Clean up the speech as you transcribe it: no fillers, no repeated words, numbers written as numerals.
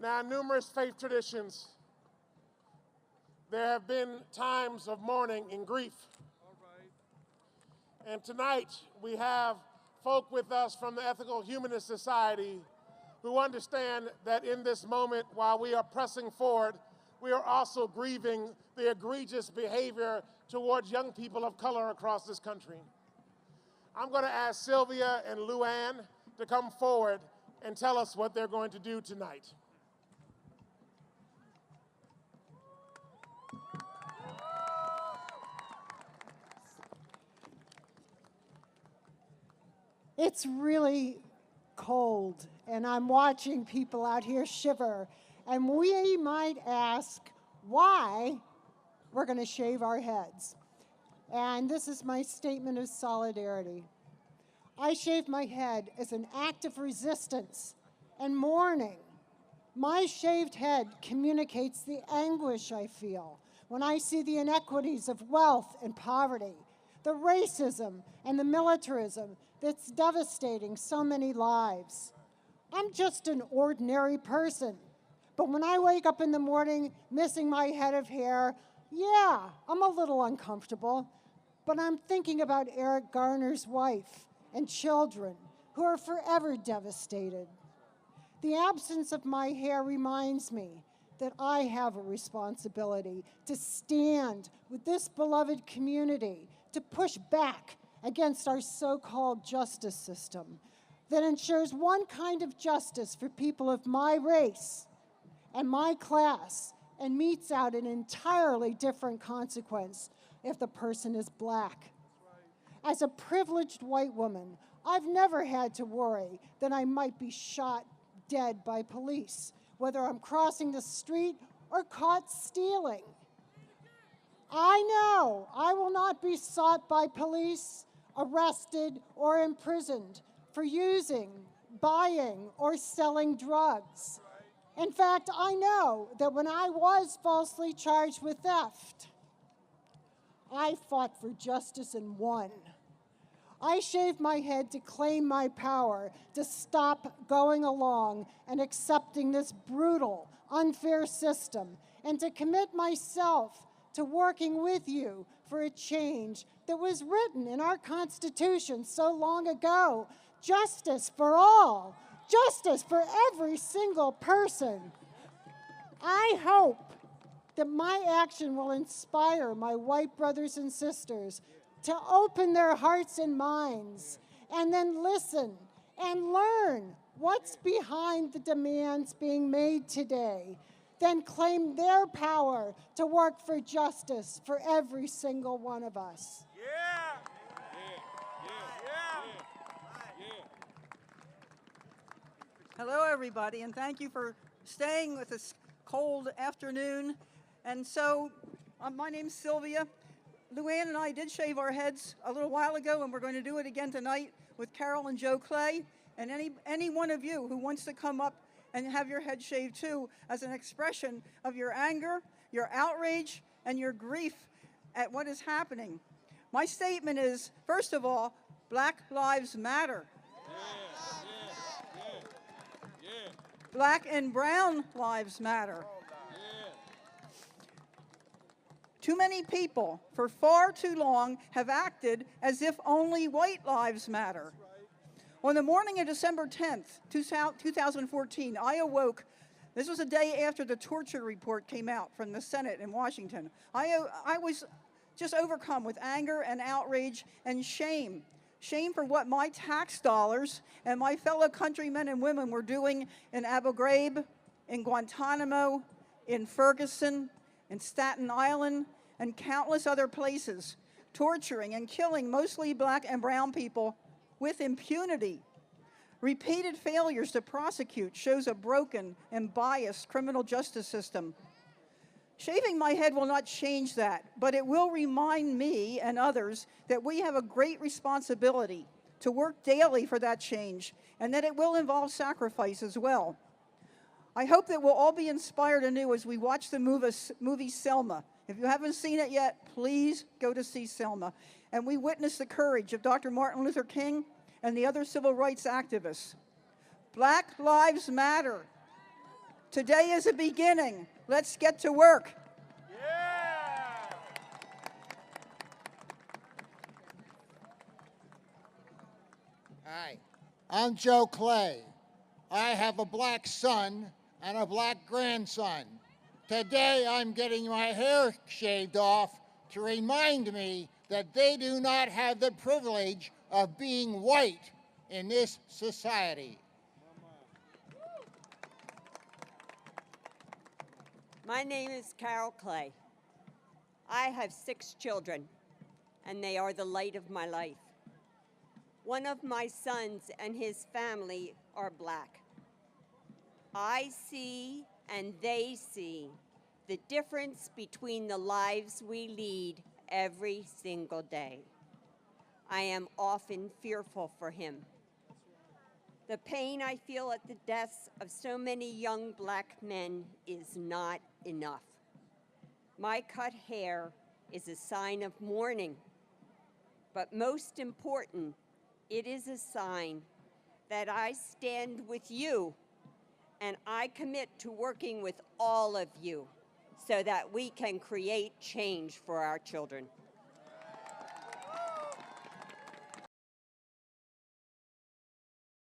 Now, numerous faith traditions, there have been times of mourning and grief. And tonight, we have folk with us from the Ethical Humanist Society who understand that in this moment, while we are pressing forward, we are also grieving the egregious behavior towards young people of color across this country. I'm going to ask Sylvia and Luann to come forward and tell us what they're going to do tonight. It's really cold, and I'm watching people out here shiver, and we might ask why we're going to shave our heads. And this is my statement of solidarity. I shave my head as an act of resistance and mourning. My shaved head communicates the anguish I feel when I see the inequities of wealth and poverty, the racism and the militarism that's devastating so many lives. I'm just an ordinary person, but when I wake up in the morning missing my head of hair, yeah, I'm a little uncomfortable, but I'm thinking about Eric Garner's wife and children who are forever devastated. The absence of my hair reminds me that I have a responsibility to stand with this beloved community, to push back against our so-called justice system that ensures one kind of justice for people of my race and my class and metes out an entirely different consequence if the person is black. As a privileged white woman, I've never had to worry that I might be shot dead by police, whether I'm crossing the street or caught stealing. I know I will not be sought by police, arrested, or imprisoned for using, buying, or selling drugs. In fact, I know that when I was falsely charged with theft, I fought for justice and won. I shaved my head to claim my power, to stop going along and accepting this brutal, unfair system, and to commit myself to working with you for a change that was written in our Constitution so long ago. Justice for all, justice for every single person. I hope that my action will inspire my white brothers and sisters to open their hearts and minds and then listen and learn what's behind the demands being made today, then claim their power to work for justice for every single one of us. Hello, everybody, and thank you for staying with this cold afternoon. And so, my name's Sylvia. Luann and I did shave our heads a little while ago, and we're going to do it again tonight with Carol and Joe Clay. And any one of you who wants to come up and have your head shaved too, as an expression of your anger, your outrage, and your grief at what is happening. My statement is, first of all, Black Lives Matter. Black and brown lives matter. Too many people, for far too long, have acted as if only white lives matter. On the morning of December 10th, 2014, I awoke. This was a day after the torture report came out from the Senate in Washington. I was just overcome with anger and outrage and shame. Shame for what my tax dollars and my fellow countrymen and women were doing in Abu Ghraib, in Guantanamo, in Ferguson, in Staten Island, and countless other places, torturing and killing mostly black and brown people with impunity. Repeated failures to prosecute shows a broken and biased criminal justice system. Shaving my head will not change that, but it will remind me and others that we have a great responsibility to work daily for that change, and that it will involve sacrifice as well. I hope that we'll all be inspired anew as we watch the movie Selma. If you haven't seen it yet, please go to see Selma. And we witness the courage of Dr. Martin Luther King and the other civil rights activists. Black Lives Matter. Today is a beginning. Let's get to work. Hi, I'm Joe Clay. I have a black son and a black grandson. Today I'm getting my hair shaved off to remind me that they do not have the privilege of being white in this society. My name is Carol Clay. I have 6 children, and they are the light of my life. One of my sons and his family are black. I see and they see the difference between the lives we lead every single day. I am often fearful for him. The pain I feel at the deaths of so many young black men is not enough. My cut hair is a sign of mourning, but most important, it is a sign that I stand with you, and I commit to working with all of you so that we can create change for our children.